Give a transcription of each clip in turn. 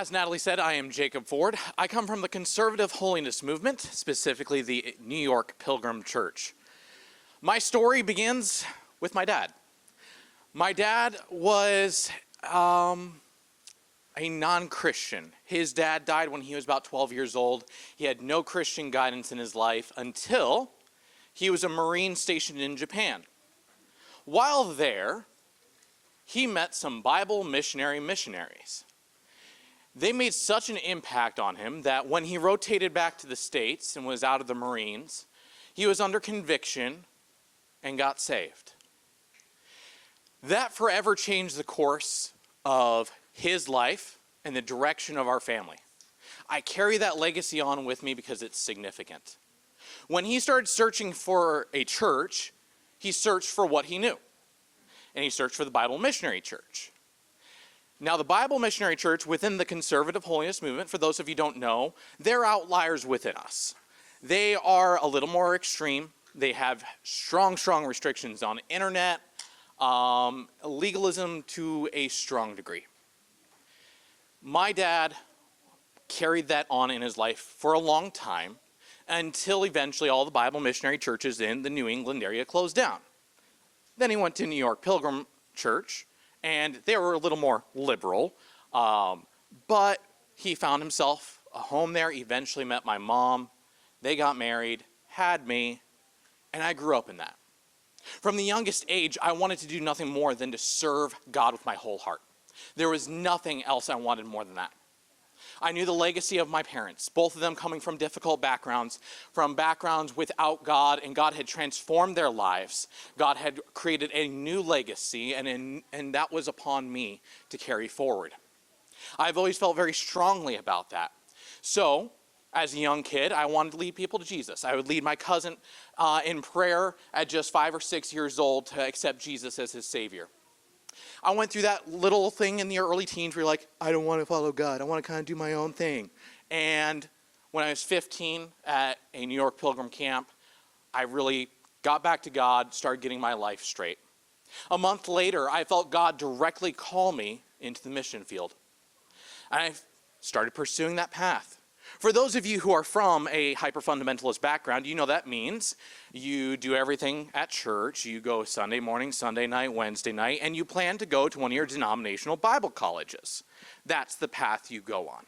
As Natalie said, I am Jacob Ford. I come from the Conservative Holiness Movement, specifically the New York Pilgrim Church. My story begins with my dad. My dad was a non-Christian. His dad died when he was about 12 years old. He had no Christian guidance in his life until he was a Marine stationed in Japan. While there, he met some Bible missionaries. They made such an impact on him that when he rotated back to the States and was out of the Marines, he was under conviction and got saved. That forever changed the course of his life and the direction of our family. I carry that legacy on with me because it's significant. When he started searching for a church, he searched for what he knew. And he searched for the Bible Missionary Church. Now, the Bible Missionary Church within the Conservative Holiness Movement, for those of you who don't know, they're outliers within us. They are a little more extreme. They have strong restrictions on internet, legalism to a strong degree. My dad carried that on in his life for a long time until eventually all the Bible missionary churches in the New England area closed down. Then he went to New York Pilgrim Church, and they were a little more liberal, but he found himself a home there, eventually met my mom. They got married, had me, and I grew up in that. From the youngest age, I wanted to do nothing more than to serve God with my whole heart. There was nothing else I wanted more than that. I knew the legacy of my parents, both of them coming from difficult backgrounds, from backgrounds without God, and God had transformed their lives. God had created a new legacy, and that was upon me to carry forward. I've always felt very strongly about that. So, as a young kid, I wanted to lead people to Jesus. I would lead my cousin in prayer at just 5 or 6 years old to accept Jesus as his Savior. I went through that little thing in the early teens where you're like, I don't want to follow God. I want to kind of do my own thing. And when I was 15 at a New York Pilgrim camp, I really got back to God, started getting my life straight. A month later, I felt God directly call me into the mission field. And I started pursuing that path. For those of you who are from a hyper-fundamentalist background, you know that means you do everything at church. You go Sunday morning, Sunday night, Wednesday night, and you plan to go to one of your denominational Bible colleges. That's the path you go on.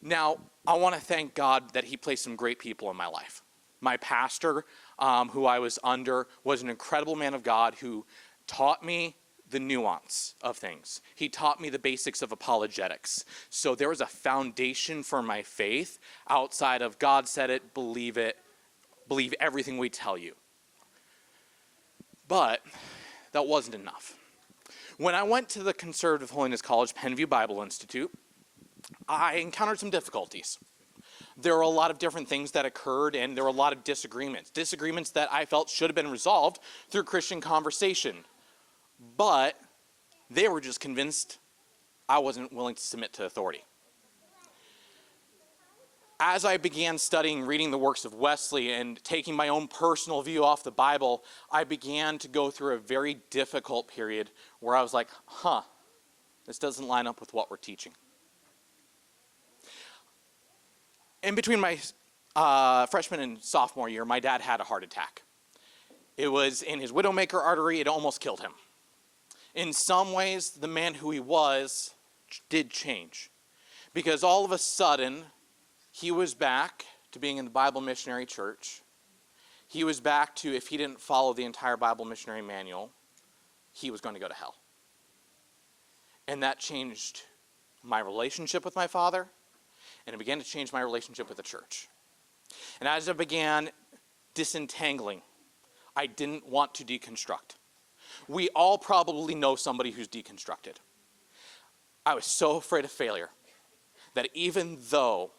Now, I want to thank God that he placed some great people in my life. My pastor, who I was under, was an incredible man of God who taught me the nuance of things. He taught me the basics of apologetics. So there was a foundation for my faith outside of God said it, believe everything we tell you. But that wasn't enough. When I went to the Conservative Holiness College, Penview Bible Institute, I encountered some difficulties. There were a lot of different things that occurred, and there were a lot of disagreements that I felt should have been resolved through Christian conversation. But they were just convinced I wasn't willing to submit to authority. As I began studying, reading the works of Wesley and taking my own personal view off the Bible, I began to go through a very difficult period where I was like, this doesn't line up with what we're teaching. In between my freshman and sophomore year, my dad had a heart attack. It was in his widowmaker artery. It almost killed him. In some ways, the man who he was did change. Because all of a sudden, he was back to being in the Bible Missionary Church. He was back to, if he didn't follow the entire Bible Missionary Manual, he was going to go to hell. And that changed my relationship with my father, and it began to change my relationship with the church. And as I began disentangling, I didn't want to deconstruct. We all probably know somebody who's deconstructed. I was so afraid of failure that even though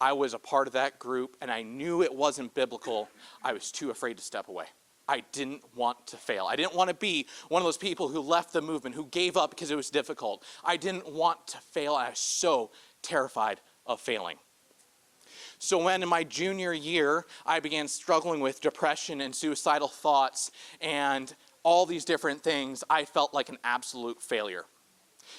I was a part of that group and I knew it wasn't biblical, I was too afraid to step away. I didn't want to fail. I didn't want to be one of those people who left the movement, who gave up because it was difficult. I didn't want to fail. I was so terrified of failing. So when in my junior year, I began struggling with depression and suicidal thoughts and all these different things, I felt like an absolute failure.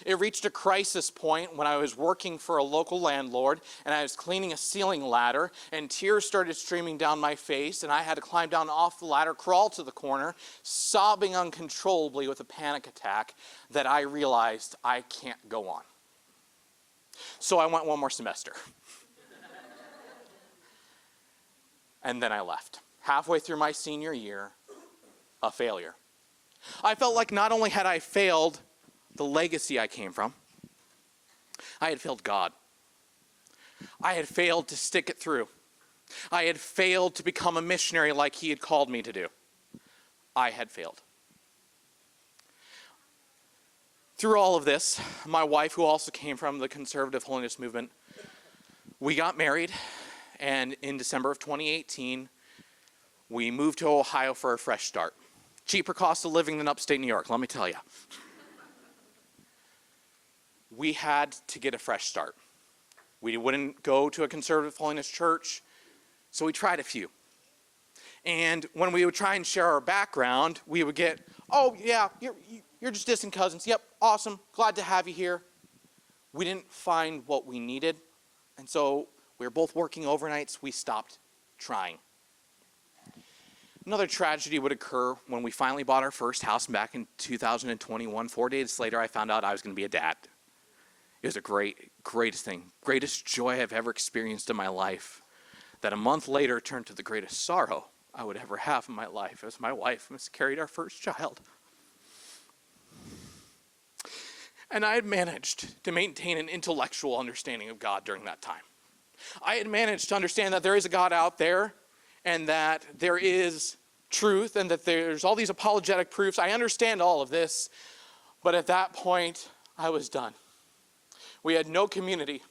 It reached a crisis point when I was working for a local landlord and I was cleaning a ceiling ladder and tears started streaming down my face and I had to climb down off the ladder, crawl to the corner, sobbing uncontrollably with a panic attack that I realized I can't go on. So I went one more semester. And then I left. Halfway through my senior year, a failure. I felt like not only had I failed the legacy I came from, I had failed God. I had failed to stick it through. I had failed to become a missionary like he had called me to do. I had failed. Through all of this, my wife, who also came from the Conservative Holiness Movement, we got married, and in December of 2018, we moved to Ohio for a fresh start. Cheaper cost of living than upstate New York, let me tell you. We had to get a fresh start. We wouldn't go to a Conservative Holiness Church, so we tried a few. And when we would try and share our background, we would get, oh yeah, you're just distant cousins. Yep, awesome, glad to have you here. We didn't find what we needed, and so we were both working overnights. We stopped trying. Another tragedy would occur when we finally bought our first house back in 2021. 4 days later, I found out I was going to be a dad. It was a greatest thing, greatest joy I've ever experienced in my life, that a month later turned to the greatest sorrow I would ever have in my life as my wife miscarried our first child. And I had managed to maintain an intellectual understanding of God during that time. I had managed to understand that there is a God out there and that there is truth and that there's all these apologetic proofs. I understand all of this, but at that point, I was done. We had no community.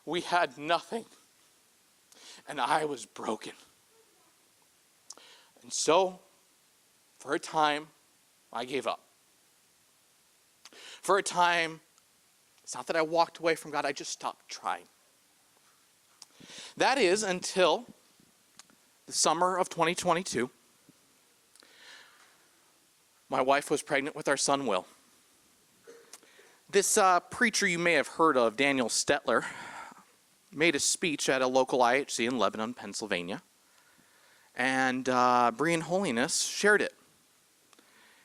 We had nothing. And I was broken. And so, for a time, I gave up. For a time, it's not that I walked away from God, I just stopped trying. That is until the summer of 2022. My wife was pregnant with our son, Will. This preacher you may have heard of, Daniel Stetler, made a speech at a local IHC in Lebanon, Pennsylvania. And Berean Holiness shared it.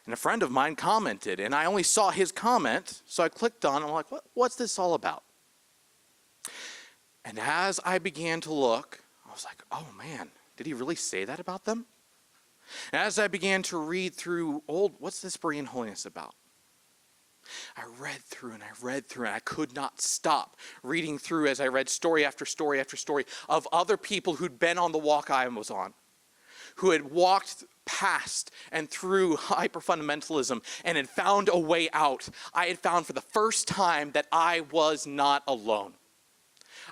And a friend of mine commented, and I only saw his comment, so I clicked on it, and I'm like, what's this all about? And as I began to look, I was like, oh man, did he really say that about them? And as I began to read through what's this Berean Holiness about? I read through and I could not stop reading through as I read story after story after story of other people who'd been on the walk I was on, who had walked past and through hyper-fundamentalism and had found a way out. I had found for the first time that I was not alone.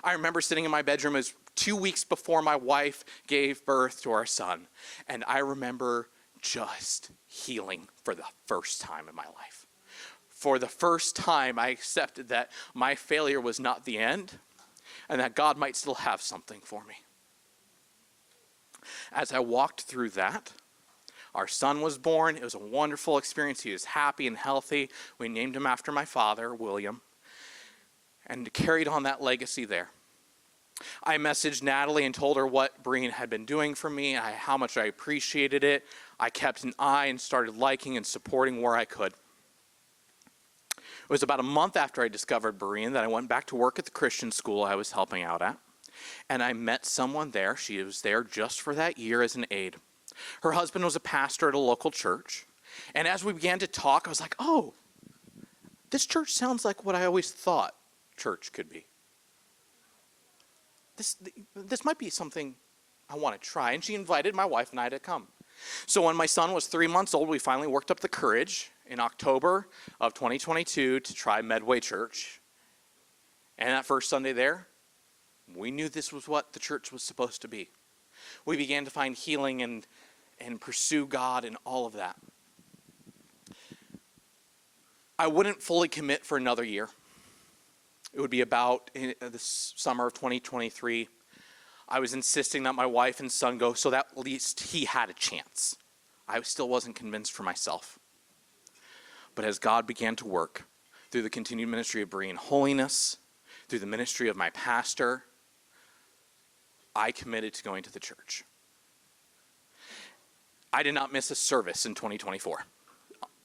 I remember sitting in my bedroom as 2 weeks before my wife gave birth to our son, and I remember just healing for the first time in my life. For the first time, I accepted that my failure was not the end, and that God might still have something for me. As I walked through that, our son was born. It was a wonderful experience. He was happy and healthy. We named him after my father, William, and carried on that legacy there. I messaged Natalie and told her what Berean had been doing for me, how much I appreciated it. I kept an eye and started liking and supporting where I could. It was about a month after I discovered Berean that I went back to work at the Christian school I was helping out at. And I met someone there. She was there just for that year as an aide. Her husband was a pastor at a local church. And as we began to talk, I was like, oh, this church sounds like what I always thought church could be. This might be something I want to try. And she invited my wife and I to come. So when my son was 3 months old, we finally worked up the courage in October of 2022 to try Medway Church. And that first Sunday there, we knew this was what the church was supposed to be. We began to find healing and pursue God and all of that. I wouldn't fully commit for another year. It would be about the summer of 2023. I was insisting that my wife and son go so that at least he had a chance. I still wasn't convinced for myself. But as God began to work through the continued ministry of Berean Holiness, through the ministry of my pastor, I committed to going to the church. I did not miss a service in 2024,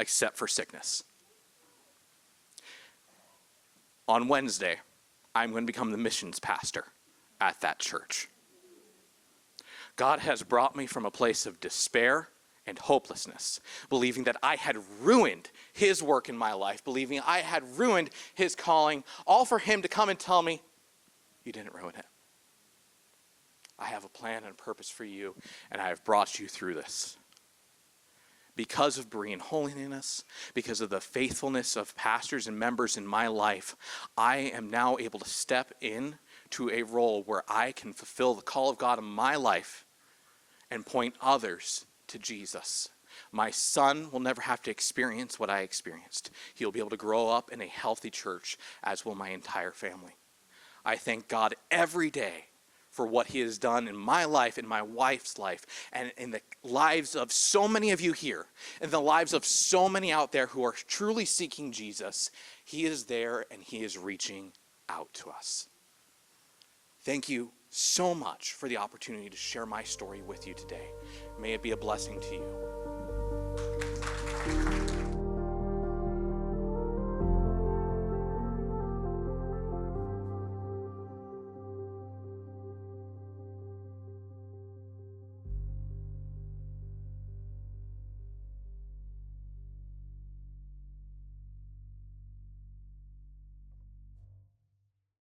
except for sickness. On Wednesday, I'm going to become the missions pastor at that church. God has brought me from a place of despair and hopelessness, believing that I had ruined his work in my life, believing I had ruined his calling, all for him to come and tell me, you didn't ruin it. I have a plan and a purpose for you, and I have brought you through this. Because of Berean Holiness, because of the faithfulness of pastors and members in my life, I am now able to step in to a role where I can fulfill the call of God in my life and point others to Jesus. My son will never have to experience what I experienced. He'll be able to grow up in a healthy church, as will my entire family. I thank God every day for what he has done in my life, in my wife's life, and in the lives of so many of you here, and the lives of so many out there who are truly seeking Jesus. He is there and he is reaching out to us. Thank you so much for the opportunity to share my story with you today. May it be a blessing to you.